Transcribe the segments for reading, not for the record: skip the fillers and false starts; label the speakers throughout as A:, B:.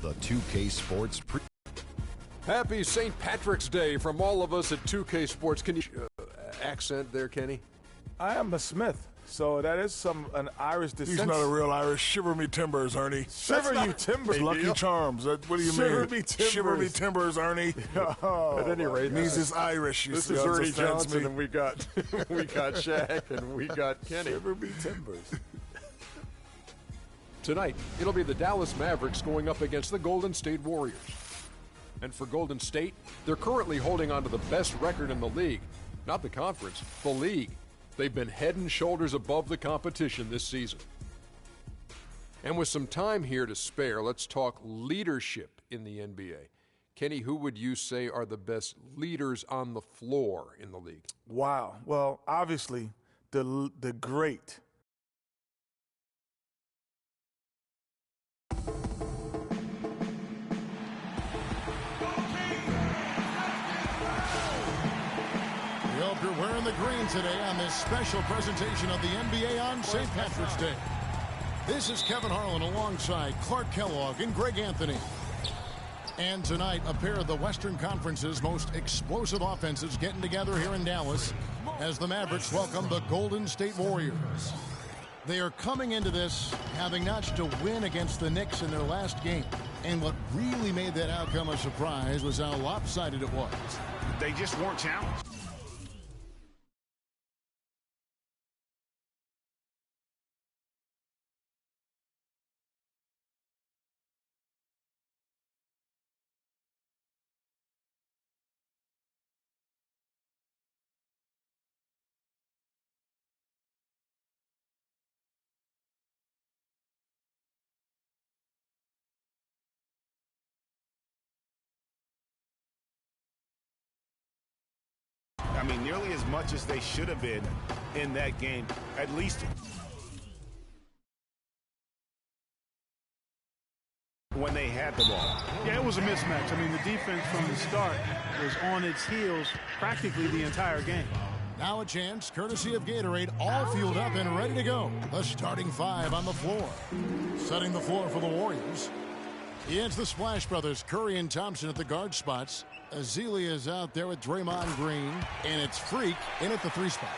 A: The 2K Sports
B: Happy St. Patrick's Day from all of us at 2K Sports. Can you accent there, Kenny?
C: I am a Smith, so that is an Irish descent.
D: He's not a real Irish. Shiver me timbers, Ernie.
C: Shiver you timbers.
D: Lucky Charms. What do you
C: Shiver
D: mean?
C: me timbers.
D: Shiver me timbers, Ernie.
C: Oh,
B: at any rate,
D: means it's Irish.
B: This is Ernie Johnson, and we got Shaq, and we got Kenny.
C: Shiver me timbers.
B: Tonight, it'll be the Dallas Mavericks going up against the Golden State Warriors. And for Golden State, they're currently holding on to the best record in the league. Not the conference, the league. They've been head and shoulders above the competition this season. And with some time here to spare, let's talk leadership in the NBA. Kenny, who would you say are the best leaders on the floor in the league?
C: Wow. Well, obviously, the great
E: You're wearing the green today on this special presentation of the NBA on St. Patrick's Day. This is Kevin Harlan alongside Clark Kellogg and Greg Anthony. And tonight, a pair of the Western Conference's most explosive offenses getting together here in Dallas as the Mavericks welcome the Golden State Warriors. They are coming into this having notched a win against the Knicks in their last game. And what really made that outcome a surprise was how lopsided it was.
F: They just weren't challenged. I mean, nearly as much as they should have been in that game, at least when they had the ball.
G: Yeah, it was a mismatch. I mean, the defense from the start was on its heels practically the entire game.
E: Now a chance, courtesy of Gatorade, all fueled up and ready to go. The starting five on the floor. Setting the floor for the Warriors. It's the Splash Brothers, Curry and Thompson at the guard spots. Ezeli is out there with Draymond Green, and it's Freak in at the 3 spot.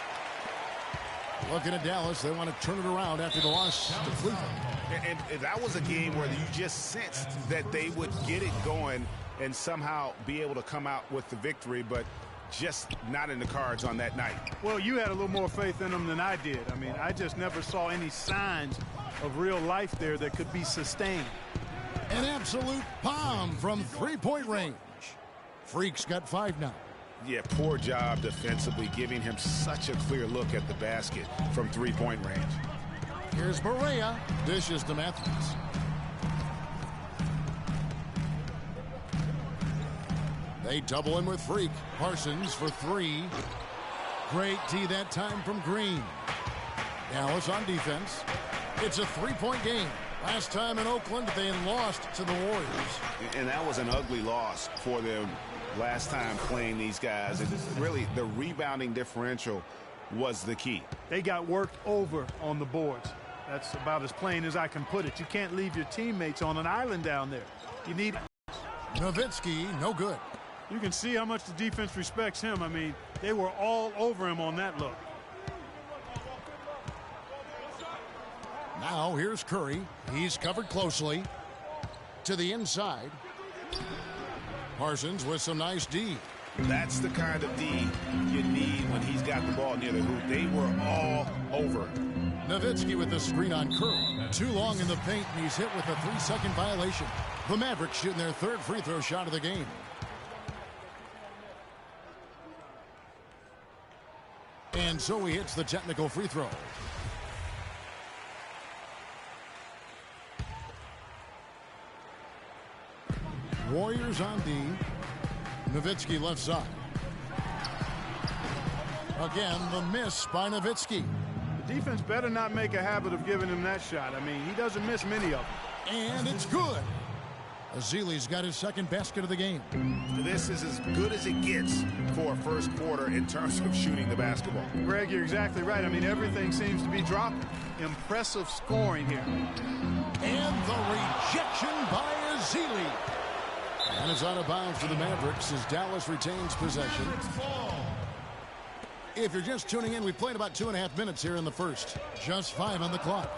E: Looking at Dallas, they want to turn it around after the loss to Cleveland.
F: And that was a game where you just sensed that they would get it going and somehow be able to come out with the victory, but just not in the cards on that night.
G: Well, you had a little more faith in them than I did. I mean, I just never saw any signs of real life there that could be sustained.
E: An absolute bomb from 3-point range. Freak's got 5 now.
F: Yeah, poor job defensively, giving him such a clear look at the basket from 3-point range.
E: Here's Barea. Dishes to Matthews. They double him with Freak. Parsons for 3. Great D that time from Green. Dallas on defense. It's a 3-point game. Last time in Oakland, they lost to the Warriors.
F: And that was an ugly loss for them last time playing these guys. And really, the rebounding differential was the key.
G: They got worked over on the boards. That's about as plain as I can put it. You can't leave your teammates on an island down there. You need...
E: Nowitzki, no good.
G: You can see how much the defense respects him. I mean, they were all over him on that look.
E: Now here's Curry. He's covered closely. To the inside. Parsons with some nice D.
F: That's the kind of D you need when he's got the ball near the hoop. They were all over.
E: Nowitzki with the screen on Curry. Too long in the paint, and he's hit with a 3-second violation. The Mavericks shooting their 3rd free throw shot of the game. And so he hits the technical free throw. Warriors on D. Nowitzki left side. Again, the miss by Nowitzki.
G: The defense better not make a habit of giving him that shot. I mean, he doesn't miss many of them.
E: And it's good. Ezeli's got his 2nd basket of the game.
F: This is as good as it gets for a first quarter in terms of shooting the basketball.
G: Greg, you're exactly right. I mean, everything seems to be dropping. Impressive scoring here.
E: And the rejection by Ezeli. And it's out of bounds for the Mavericks as Dallas retains possession. If you're just tuning in, we played about 2.5 minutes here in the first. Just 5 on the clock.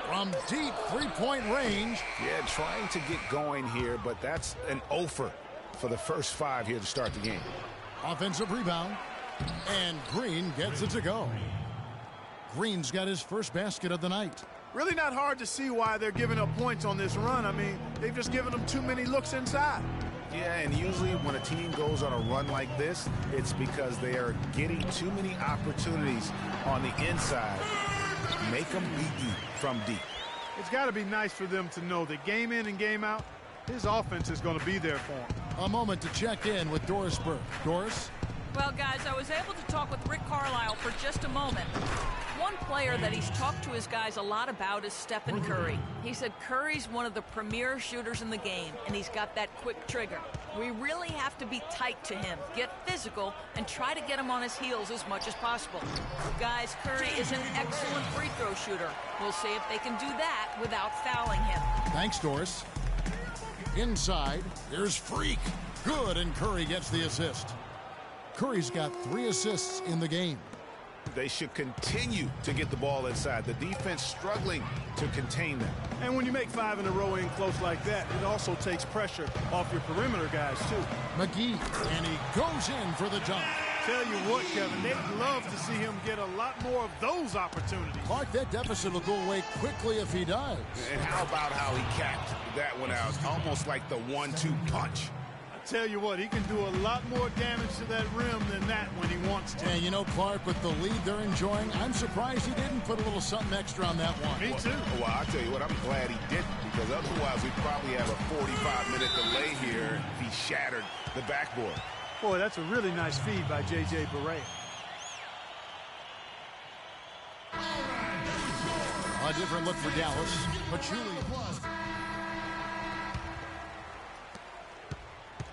E: From deep three-point range.
F: Yeah, trying to get going here, but that's an offer for the first 5 here to start the game.
E: Offensive rebound. And Green gets it to go. Green's got his first basket of the night.
G: Really not hard to see why they're giving up points on this run. I mean, they've just given them too many looks inside.
F: Yeah, and usually when a team goes on a run like this, it's because they are getting too many opportunities on the inside. Make them beat you from deep.
G: It's got to be nice for them to know that game in and game out, his offense is going to be there for him.
E: A moment to check in with Doris Burke. Doris?
A: Well, guys, I was able to talk with Rick Carlisle for just a moment. One player that he's talked to his guys a lot about is Stephen Curry. He said Curry's one of the premier shooters in the game, and he's got that quick trigger. We really have to be tight to him, get physical, and try to get him on his heels as much as possible. Guys, Curry is an excellent free throw shooter. We'll see if they can do that without fouling him.
E: Thanks, Doris. Inside, here's Freak. Good, and Curry gets the assist. Curry's got 3 assists in the game.
F: They should continue to get the ball inside. The defense struggling to contain them.
G: And when you make 5 in a row in close like that, it also takes pressure off your perimeter guys, too.
E: McGee, and he goes in for the jump.
G: Tell you what, Kevin, they'd love to see him get a lot more of those opportunities.
E: Clark, that deficit will go away quickly if he does.
F: And how about how he capped that one out? Almost like the 1-2 punch.
G: Tell you what, he can do a lot more damage to that rim than that when he wants to.
E: And you know, Clark, with the lead they're enjoying, I'm surprised he didn't put a little something extra on that one.
G: Me too.
F: Well, I'll tell you what, I'm glad he didn't, because otherwise we'd probably have a 45-minute delay here if he shattered the backboard.
G: Boy, that's a really nice feed by J.J. Barea.
E: A different look for Dallas. Pachulia.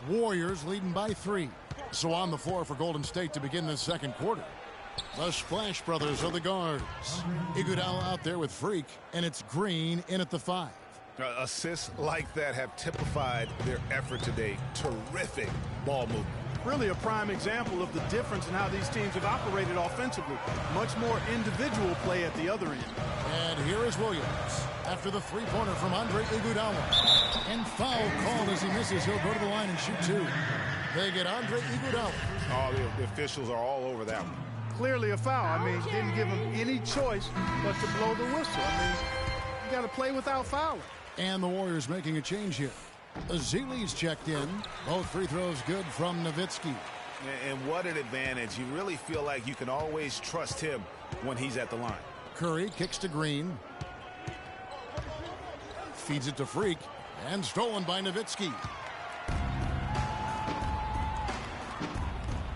E: Warriors leading by 3. So on the floor for Golden State to begin this second quarter. The Splash Brothers are the guards. Iguodala out there with Freak, and it's Green in at the 5.
F: Assists like that have typified their effort today. Terrific ball movement.
G: Really a prime example of the difference in how these teams have operated offensively. Much more individual play at the other end.
E: And here is Williams after the three-pointer from Andre Iguodala. And foul called as he misses. He'll go to the line and shoot 2. They get Andre Iguodala.
F: Oh, the officials are all over that one.
G: Clearly a foul. I mean, didn't give him any choice but to blow the whistle. I mean, you got to play without fouling.
E: And the Warriors making a change here. Ezeli's checked in. Both free throws good from Nowitzki.
F: And what an advantage. You really feel like you can always trust him when he's at the line.
E: Curry kicks to Green. Feeds it to Freak. And stolen by Nowitzki.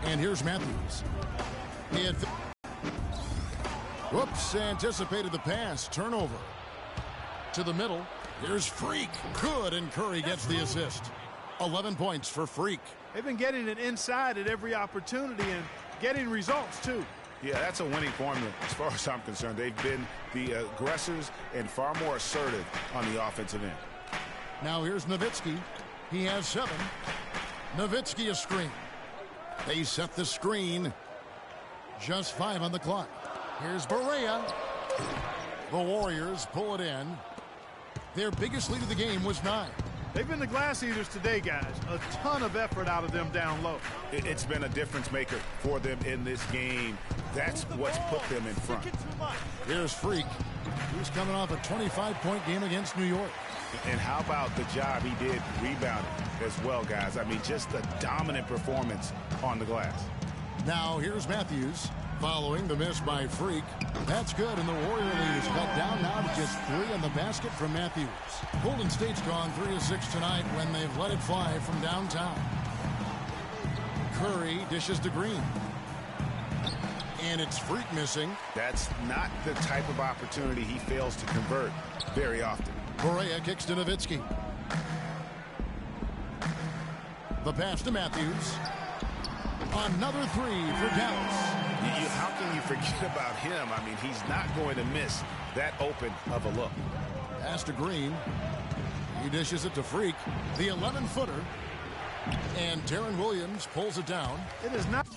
E: And here's Matthews. He had... Whoops, anticipated the pass. Turnover. To the middle. Here's Freak. Good, and Curry gets the assist. 11 points for Freak.
G: They've been getting it inside at every opportunity and getting results, too.
F: Yeah, that's a winning formula as far as I'm concerned. They've been the aggressors and far more assertive on the offensive end.
E: Now here's Nowitzki. He has 7. Nowitzki a screen. They set the screen. Just 5 on the clock. Here's Barea. The Warriors pull it in. Their biggest lead of the game was 9.
G: They've been the glass eaters today, guys. A ton of effort out of them down low.
F: It's been a difference maker for them in this game. That's what's put them in front.
E: Here's Freak. He's coming off a 25-point game against New York.
F: And how about the job he did rebounding as well, guys? I mean, just a dominant performance on the glass.
E: Now here's Matthews. Following the miss by Freak. That's good, and the Warrior lead is cut down now to just 3 on the basket from Matthews. Golden State's gone 3 of 6 tonight when they've let it fly from downtown. Curry dishes to Green. And it's Freak missing.
F: That's not the type of opportunity he fails to convert very often.
E: Barea kicks to Nowitzki. The pass to Matthews. Another 3 for Dallas.
F: How can you forget about him? I mean, he's not going to miss that open of a look.
E: Pass to Green. He dishes it to Freak, the 11-footer. And Darren Williams pulls it down.
G: It is not.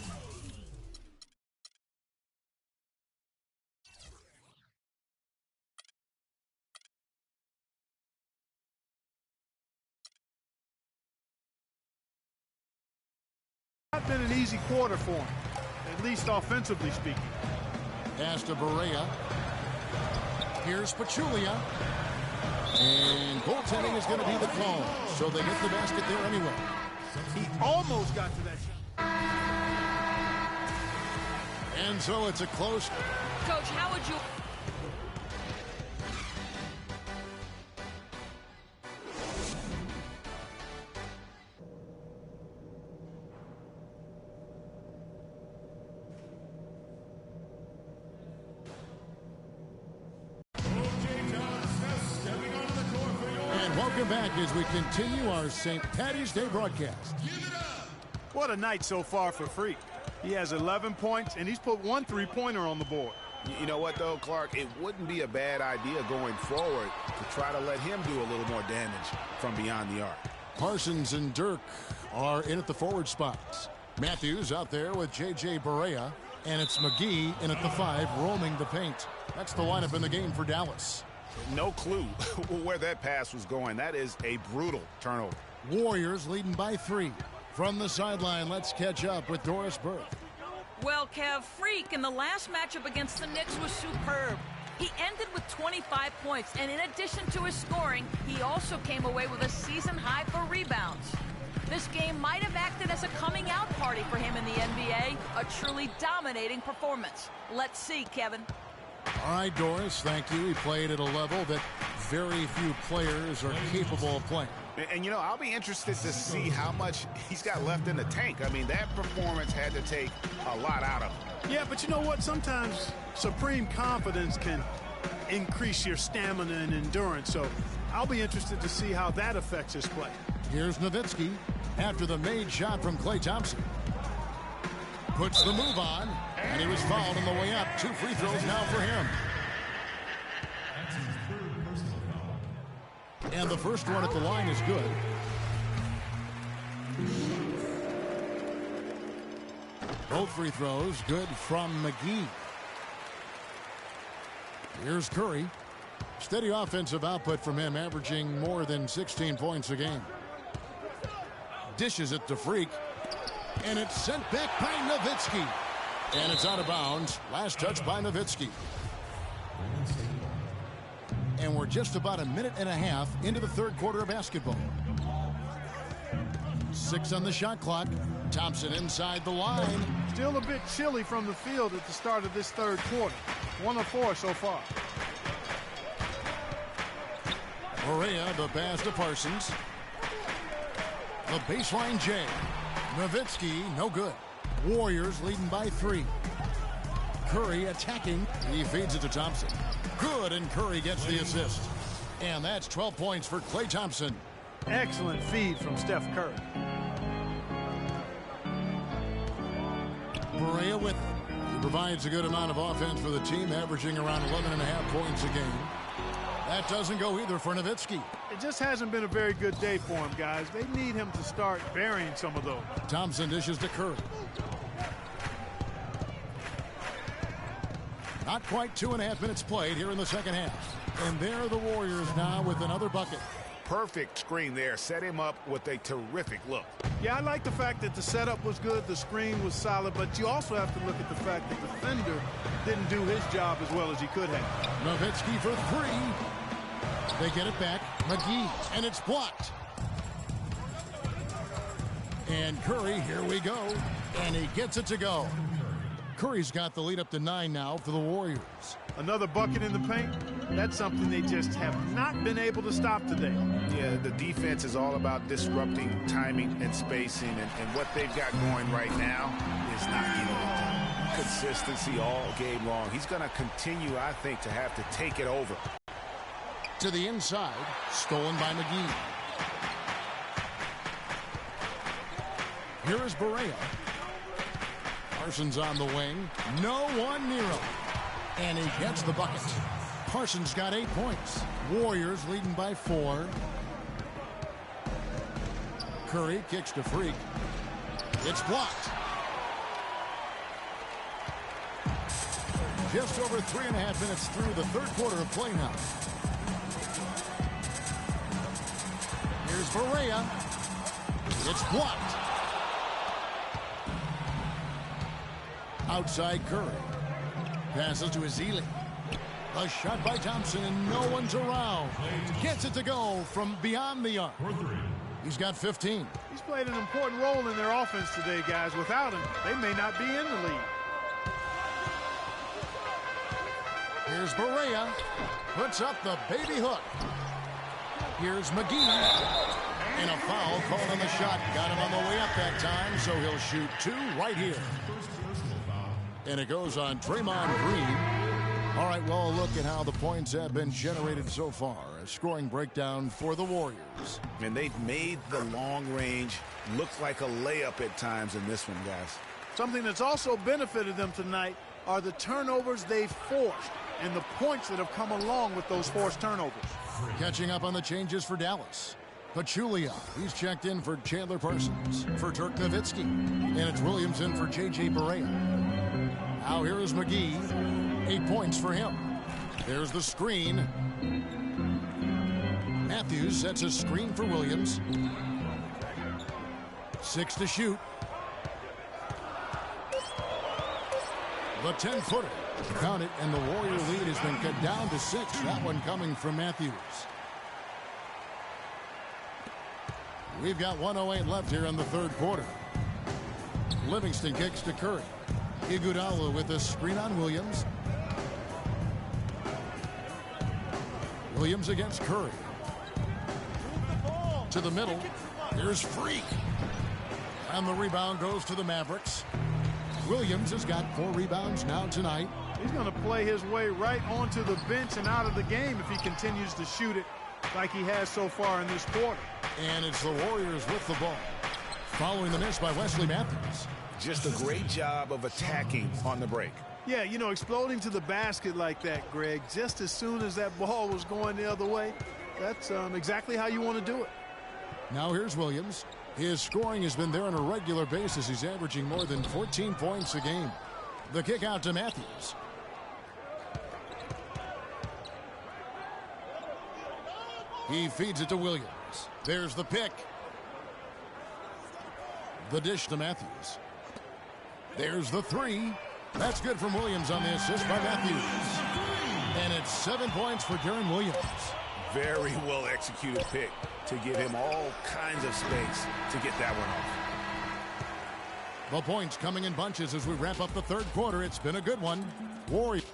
G: Not been an easy quarter for him, at least offensively speaking.
E: Pass to Barea. Here's Pachulia. And goaltending is going to be the call. So they get the basket there anyway.
G: He almost got to that shot.
E: And so it's a close.
A: Coach, how would you...
E: Welcome back as we continue our St. Paddy's Day broadcast.
G: What a night so far for Freak. He has 11 points, and he's put 1 3-pointer on the board.
F: You know what, though, Clark? It wouldn't be a bad idea going forward to try to let him do a little more damage from beyond the arc.
E: Parsons and Dirk are in at the forward spots. Matthews out there with J.J. Barea, and it's McGee in at the 5, roaming the paint. That's the lineup in the game for Dallas.
F: No clue where that pass was going. That is a brutal turnover.
E: Warriors leading by 3. From the sideline, let's catch up with Doris Burke.
A: Well, Kev, Freak in the last matchup against the Knicks was superb. He ended with 25 points, and in addition to his scoring, he also came away with a season high for rebounds. This game might have acted as a coming out party for him in the NBA, a truly dominating performance. Let's see, Kevin.
E: All right, Doris, thank you. He played at a level that very few players are capable of playing.
F: And, you know, I'll be interested to see how much he's got left in the tank. I mean, that performance had to take a lot out of him.
G: Yeah, but you know what? Sometimes supreme confidence can increase your stamina and endurance. So I'll be interested to see how that affects his play.
E: Here's Nowitzki after the made shot from Klay Thompson. Puts the move on, and he was fouled on the way up. 2 free throws now for him. And the first one at the line is good. Both free throws good from McGee. Here's Curry. Steady offensive output from him, averaging more than 16 points a game. Dishes it to Freak. And it's sent back by Nowitzki. And it's out of bounds. Last touch by Nowitzki. And we're just about a minute and a half into the third quarter of basketball. 6 on the shot clock. Thompson inside the line.
G: Still a bit chilly from the field at the start of this third quarter. 1 of 4 so far.
E: Barea, the pass to Parsons. The baseline J. Nowitzki, no good. Warriors leading by 3. Curry attacking. He feeds it to Thompson. Good, and Curry gets the assist. And that's 12 points for Klay Thompson.
G: Excellent feed from Steph Curry.
E: Barea with it. He provides a good amount of offense for the team, averaging around 11.5 points a game. That doesn't go either for Nowitzki.
G: It just hasn't been a very good day for him, guys. They need him to start burying some of those.
E: Thompson dishes to Curry. Not quite 2.5 minutes played here in the second half. And there are the Warriors now with another bucket.
F: Perfect screen there. Set him up with a terrific look.
G: Yeah, I like the fact that the setup was good, the screen was solid, but you also have to look at the fact that the defender didn't do his job as well as he could have.
E: Nowitzki for 3. They get it back. McGee, and it's blocked. And Curry, here we go. And he gets it to go. Curry's got the lead up to 9 now for the Warriors.
G: Another bucket in the paint. That's something they just have not been able to stop today.
F: Yeah, the defense is all about disrupting timing and spacing, and what they've got going right now is not getting it done. Consistency all game long. He's going to continue, I think, to have to take it over.
E: To the inside, stolen by McGee. Here is Barea. Parsons on the wing. No one near him. And he gets the bucket. Parsons got 8 points. Warriors leading by 4. Curry kicks to Freak. It's blocked. Just over 3.5 minutes through the third quarter of play now. Here's Barea. It's blocked. Outside Curry. Passes to Ezeli. A shot by Thompson, and no one's around. Gets it to go from beyond the arc. He's got 15.
G: He's played an important role in their offense today, guys. Without him, they may not be in the lead.
E: Here's Barea. Puts up the baby hook. Here's McGee. And a foul called on the shot. Got him on the way up that time, so he'll shoot 2 right here. And it goes on Draymond Green. All right, well, look at how the points have been generated so far. A scoring breakdown for the Warriors.
F: And they've made the long range look like a layup at times in this one, guys.
G: Something that's also benefited them tonight are the turnovers they've forced and the points that have come along with those forced turnovers.
E: Catching up on the changes for Dallas. Pachulia, he's checked in for Chandler Parsons. For Dirk Nowitzki. And it's Williams in for J.J. Barea. Now here is McGee. 8 points for him. There's the screen. Matthews sets a screen for Williams. 6 to shoot. The 10-footer. Count it, and the Warrior lead has been cut down to 6. That one coming from Matthews. We've got 1:08 left here in the third quarter. Livingston kicks to Curry. Iguodala with a screen on Williams. Williams against Curry. To the middle. Here's Freak. And the rebound goes to the Mavericks. Williams has got 4 rebounds now tonight.
G: He's going to play his way right onto the bench and out of the game if he continues to shoot it like he has so far in this quarter.
E: And it's the Warriors with the ball. Following the miss by Wesley Matthews.
F: Just a great job of attacking on the break.
G: Yeah, you know, exploding to the basket like that, Greg, just as soon as that ball was going the other way, that's exactly how you want to do it.
E: Now here's Williams. His scoring has been there on a regular basis. He's averaging more than 14 points a game. The kick out to Matthews. He feeds it to Williams. There's the pick. The dish to Matthews. There's the 3. That's good from Williams on the assist by Matthews. And it's 7 points for Deron Williams.
F: Very well executed pick to give him all kinds of space to get that one off.
E: The points coming in bunches as we wrap up the third quarter. It's been a good one. Warriors.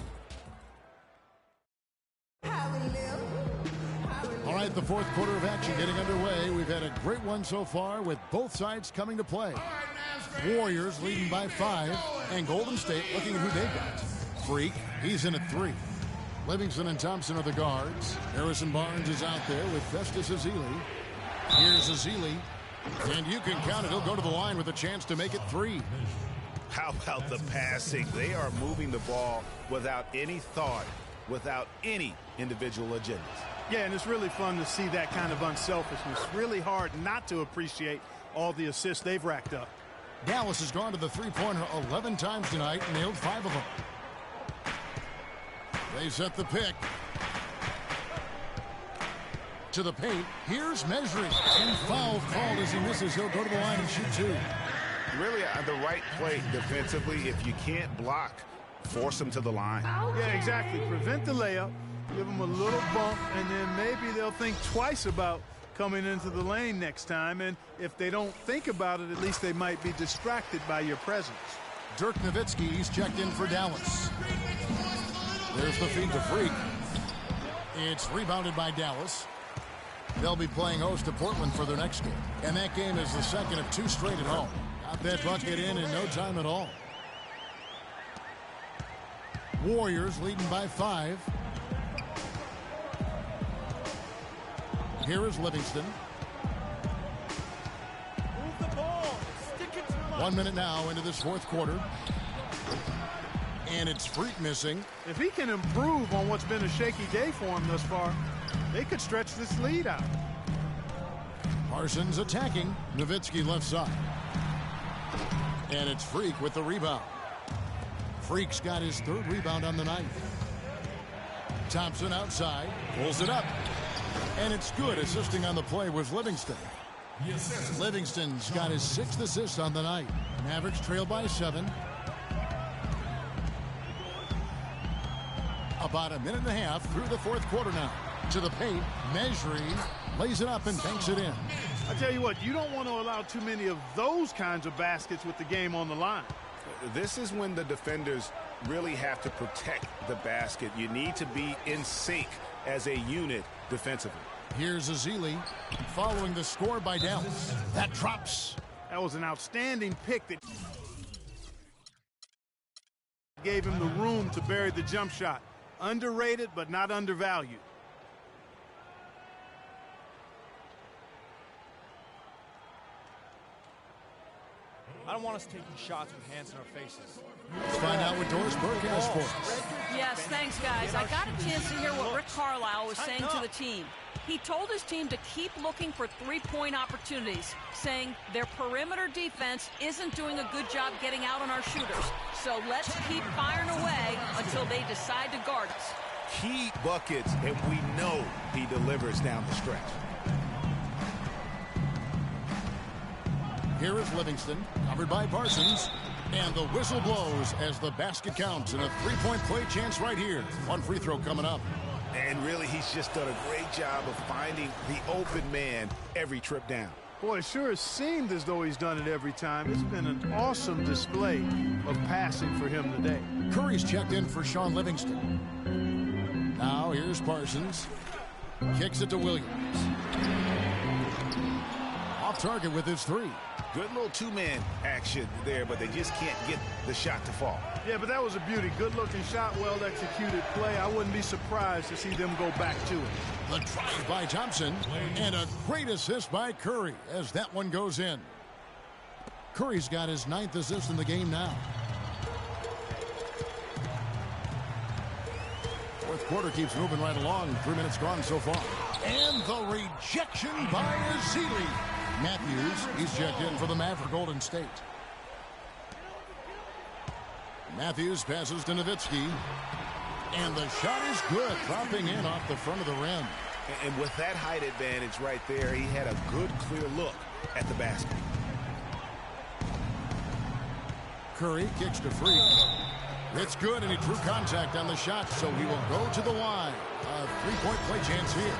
E: All right, the fourth quarter of action getting underway. We've had a great one so far with both sides coming to play. Warriors leading by 5, and Golden State looking at who they've got. Freak, he's in at 3. Livingston and Thompson are the guards. Harrison Barnes is out there with Festus Ezeli. Here's Ezeli, and you can count it. He'll go to the line with a chance to make it 3.
F: How about the passing? They are moving the ball without any thought, without any individual agendas.
G: Yeah, and it's really fun to see that kind of unselfishness. Really hard not to appreciate all the assists they've racked up.
E: Dallas has gone to the three-pointer 11 times tonight and nailed 5 of them. They set the pick. To the paint. Here's Mejri. And foul called as he misses. He'll go to the line and shoot 2.
F: Really the right play defensively. If you can't block, force them to the line.
G: Yeah, exactly. Prevent the layup. Give them a little bump, and then maybe they'll think twice about coming into the lane next time. And if they don't think about it, at least they might be distracted by your presence.
E: Dirk Nowitzki, he's checked in for Dallas. There's the feed to Freak. It's rebounded by Dallas. They'll be playing host to Portland for their next game. And that game is the second of 2 straight at home. Got that bucket in no time at all. Warriors leading by 5. Here is Livingston. 1 minute now into this fourth quarter. And it's Freak missing.
G: If he can improve on what's been a shaky day for him thus far, they could stretch this lead out.
E: Parsons attacking. Nowitzki left side. And it's Freak with the rebound. Freak's got his 3rd rebound on the night. Thompson outside. Pulls it up. And it's good. Assisting on the play was Livingston. Livingston's got his 6th assist on the night. Mavericks trail by 7. About a minute and a half through the 4th quarter now. To the paint, Mejri lays it up and banks it in.
G: I tell you what, you don't want to allow too many of those kinds of baskets with the game on the line.
F: This is when the defenders really have to protect the basket. You need to be in sync as a unit defensively.
E: Here's Ezeli following the score by Dallas. That drops.
G: That was an outstanding pick that gave him the room to bury the jump shot. Underrated, but not undervalued.
H: I don't want us taking shots with hands in our faces.
E: Let's find out what Doris Burke has for us.
A: Yes, thanks, guys. I got a chance to hear what Rick Carlisle was saying to the team. He told his team to keep looking for three-point opportunities, saying their perimeter defense isn't doing a good job getting out on our shooters. So let's keep firing away until they decide to guard us.
F: Key buckets, and we know he delivers down the stretch.
E: Here is Livingston, covered by Parsons. And the whistle blows as the basket counts, and a three-point play chance right here. One free throw coming up.
F: And really, he's just done a great job of finding the open man every trip down.
G: Boy, it sure has seemed as though he's done it every time. It's been an awesome display of passing for him today.
E: Curry's checked in for Sean Livingston. Now here's Parsons. Kicks it to Williams. Off target with his three.
F: Good little two-man action there, but they just can't get the shot to fall.
G: Yeah, but that was a beauty. Good-looking shot, well-executed play. I wouldn't be surprised to see them go back to it.
E: The drive by Thompson, and a great assist by Curry as that one goes in. Curry's got his 9th assist in the game now. Fourth quarter keeps moving right along. 3 minutes gone so far. And the rejection by Ezeli. Matthews, he's checked in for the Maverick Golden State. Matthews passes to Nowitzki. And the shot is good, dropping in off the front of the rim.
F: And with that height advantage right there, he had a good, clear look at the basket.
E: Curry kicks to Freak. It's good, and he drew contact on the shot, so he will go to the line. A three-point play chance here.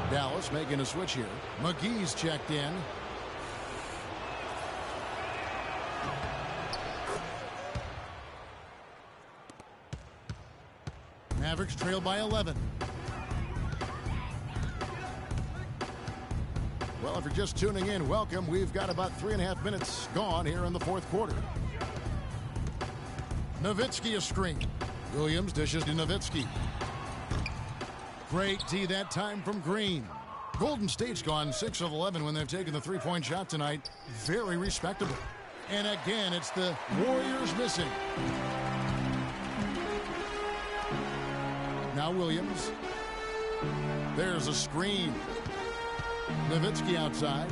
E: Dallas making a switch here. McGee's checked in. Mavericks trail by 11. Well, if you're just tuning in, welcome. We've got about 3.5 minutes gone here in the fourth quarter. Nowitzki a screen. Williams dishes to Nowitzki. Great D that time from Green. Golden State's gone 6 of 11 when they've taken the three-point shot tonight. Very respectable. And again, it's the Warriors missing. Now Williams. There's a screen. Nowitzki outside.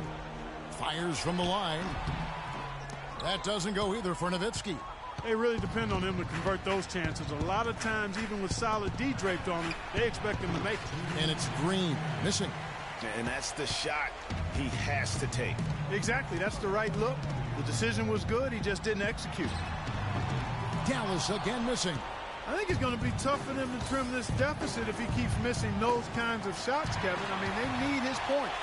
E: Fires from the line. That doesn't go either for Nowitzki.
G: They really depend on him to convert those chances. A lot of times, even with solid D draped on him, they expect him to make it.
E: And it's Green missing.
F: And that's the shot he has to take.
G: Exactly. That's the right look. The decision was good. He just didn't execute.
E: Dallas again missing.
G: I think it's going to be tough for them to trim this deficit if he keeps missing those kinds of shots, Kevin. I mean, they need his points.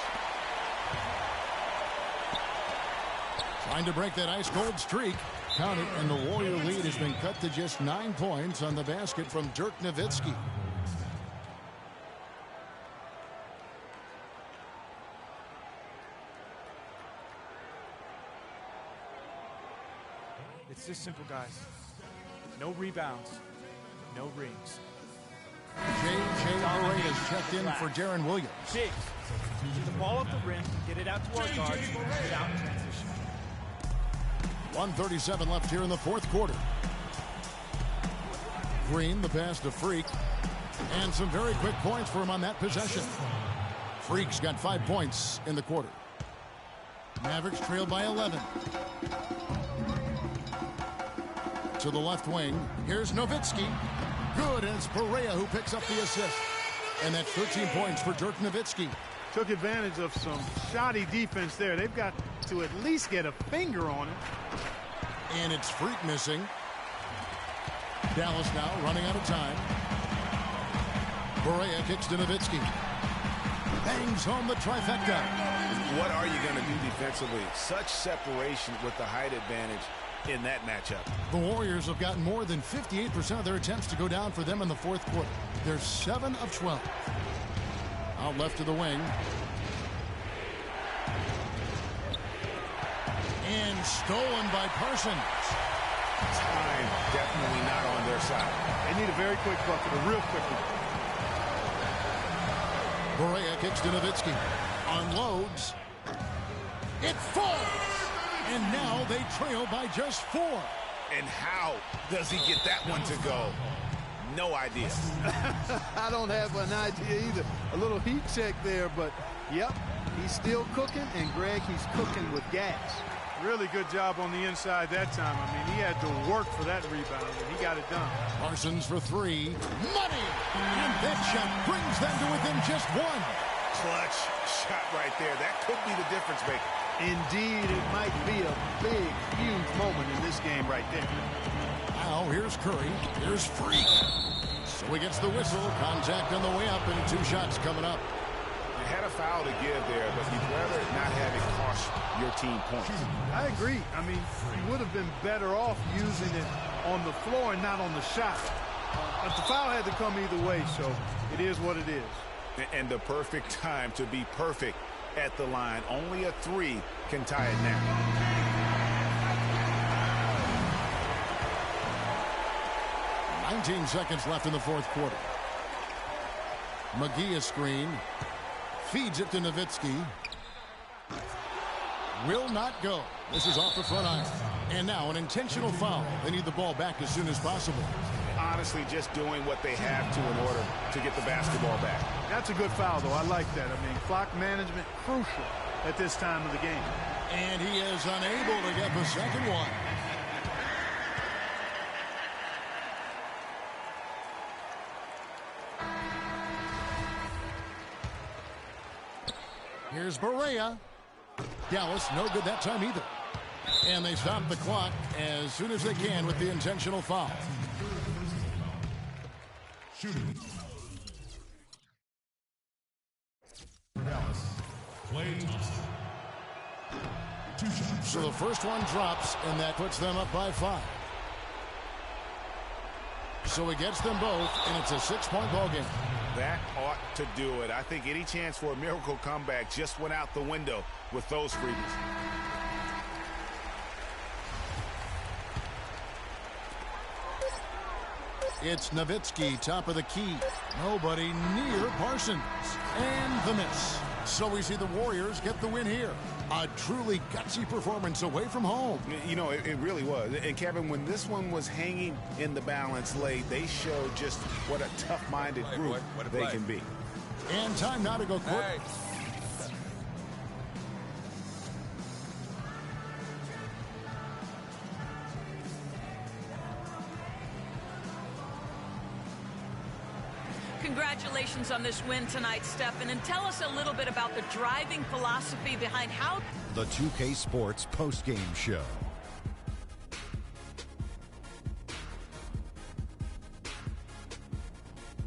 E: Trying to break that ice-cold streak. Count it, and the Warrior lead has been cut to just 9 points on the basket from Dirk Nowitzki.
H: It's this simple, guys. No rebounds, no rings.
E: J.J. Barea is checked in for Deron Williams.
H: Bigs, get the ball up the rim, get it out to our guards, get out in transition.
E: 1:37 left here in the fourth quarter. Green, the pass to Freak. And some very quick points for him on that possession. Freak's got 5 points in the quarter. Mavericks trail by 11. To the left wing. Here's Nowitzki. Good, and it's Barea who picks up the assist. And that's 13 points for Dirk Nowitzki.
G: Took advantage of some shoddy defense there. They've got to at least get a finger on it.
E: And it's Freak missing. Dallas now running out of time. Barea kicks to Nowitzki. Bangs home the trifecta.
F: What are you going to do defensively? Such separation with the height advantage in that matchup.
E: The Warriors have gotten more than 58% of their attempts to go down for them in the fourth quarter. They're 7 of 12. Out left to the wing. And stolen by Parsons.
F: Time definitely not on their side.
G: They need a very quick bucket, a real quick one.
E: Barea kicks to Nowitzki. Unloads. It falls. And now they trail by just 4.
F: And how does he get that one to go? No idea.
G: I don't have an idea either. A little heat check there, but yep, he's still cooking, and Greg, he's cooking with gas. Really good job on the inside that time. I mean, he had to work for that rebound, and he got it done.
E: Parsons for 3. Money! And that shot brings them to within just 1.
F: Clutch shot right there. That could be the difference maker.
G: Indeed, it might be a big, huge moment in this game right there.
E: Now, here's Curry. Here's Freak. So he gets the whistle. Contact on the way up, and 2 shots coming up.
F: You had a foul to give there, but you'd rather not have it cost your team points.
G: I agree. I mean, you would have been better off using it on the floor and not on the shot. But the foul had to come either way, so it is what it is.
F: And the perfect time to be perfect at the line. Only a 3 can tie it now.
E: $19 seconds left in the fourth quarter. McGee is screen. Feeds it to Nowitzki. Will not go. This is off the front iron. And now an intentional foul. They need the ball back as soon as possible.
F: Honestly, just doing what they have to in order to get the basketball back.
G: That's a good foul, though. I like that. I mean, clock management crucial at this time of the game.
E: And he is unable to get the second one. Here's Barea. Dallas, no good that time either. And they stop the clock as soon as they can with the intentional foul. Shooting. Dallas. Klay Thompson. 2 shots. So the first one drops, and that puts them up by 5. So he gets them both, and it's a 6-point ball game.
F: That ought to do it. I think any chance for a miracle comeback just went out the window with those freebies.
E: It's Nowitzki, top of the key. Nobody near Parsons. And the miss. So we see the Warriors get the win here. A truly gutsy performance away from home.
F: You know, it really was. And Kevin, when this one was hanging in the balance late, they showed just what a tough-minded group they can be.
E: And time now to go court.
I: Hey.
A: Congratulations on this win tonight, Stephen, and tell us a little bit about the driving philosophy behind how...
J: The 2K Sports postgame show.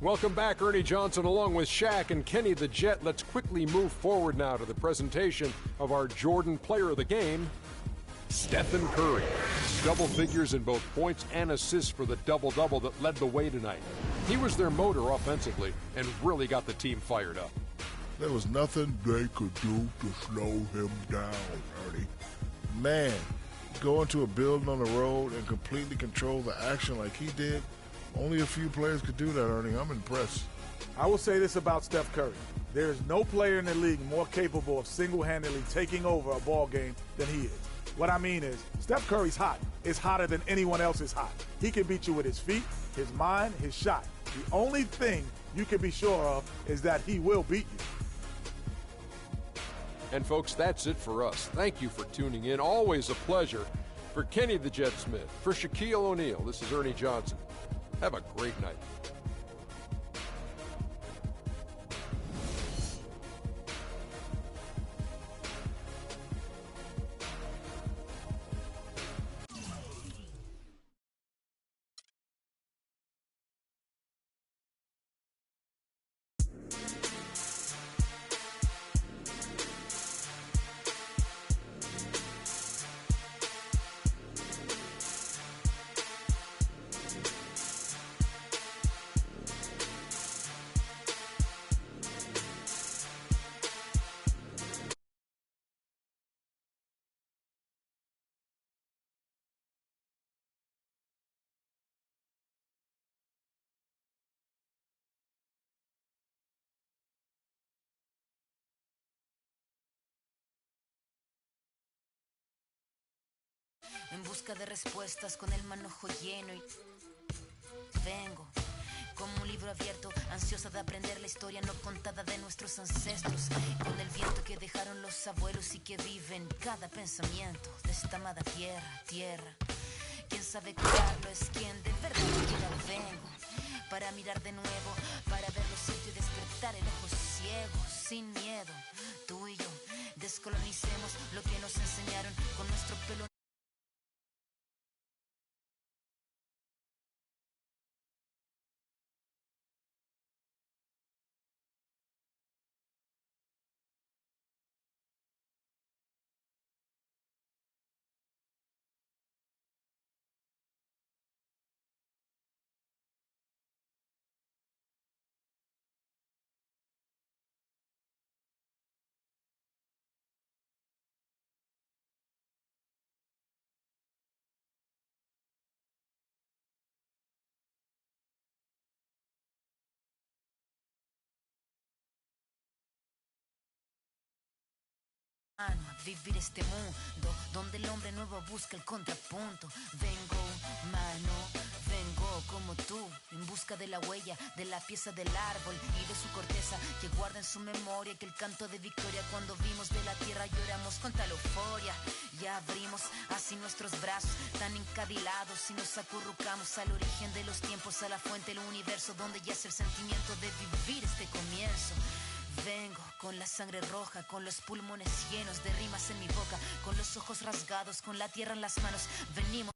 B: Welcome back, Ernie Johnson, along with Shaq and Kenny the Jet. Let's quickly move forward now to the presentation of our Jordan Player of the Game, Stephen Curry. Double figures in both points and assists for the double-double that led the way tonight. He was their motor offensively and really got the team fired up.
D: There was nothing they could do to slow him down, Ernie. Man, go into a building on the road and completely control the action like he did, only a few players could do that, Ernie. I'm impressed.
C: I will say this about Steph Curry. There is no player in the league more capable of single-handedly taking over a ball game than he is. What I mean is, Steph Curry's hot. It's hotter than anyone else is hot. He can beat you with his feet. his mind, his shot. The only thing you can be sure of is that he will beat you.
B: And folks, that's it for us. Thank you for tuning in. Always a pleasure. For Kenny the Jet Smith, for Shaquille O'Neal, this is Ernie Johnson. Have a great night.
I: En busca de respuestas con el manojo lleno y vengo como un libro abierto, ansiosa de aprender la historia no contada de nuestros ancestros, con el viento que dejaron los abuelos y que viven cada pensamiento de esta amada tierra. Quien sabe cuidarlo es quien de verdad quiera. Vengo para mirar de nuevo, para ver lo cierto y despertar el ojo ciego, sin miedo. Tú y yo descolonicemos lo que nos enseñaron con nuestro pelo. A vivir este mundo donde el hombre nuevo busca el contrapunto. Vengo como tú, en busca de la huella de la pieza del árbol y de su corteza que guarda en su memoria que el canto de victoria cuando vimos de la tierra lloramos con tal euforia. Ya abrimos así nuestros brazos tan encadilados y nos acurrucamos al origen de los tiempos, a la fuente del universo donde yace el sentimiento de vivir este comienzo. Vengo con la sangre roja, con los pulmones llenos de rimas en mi boca, con los ojos rasgados, con la tierra en las manos. Venimos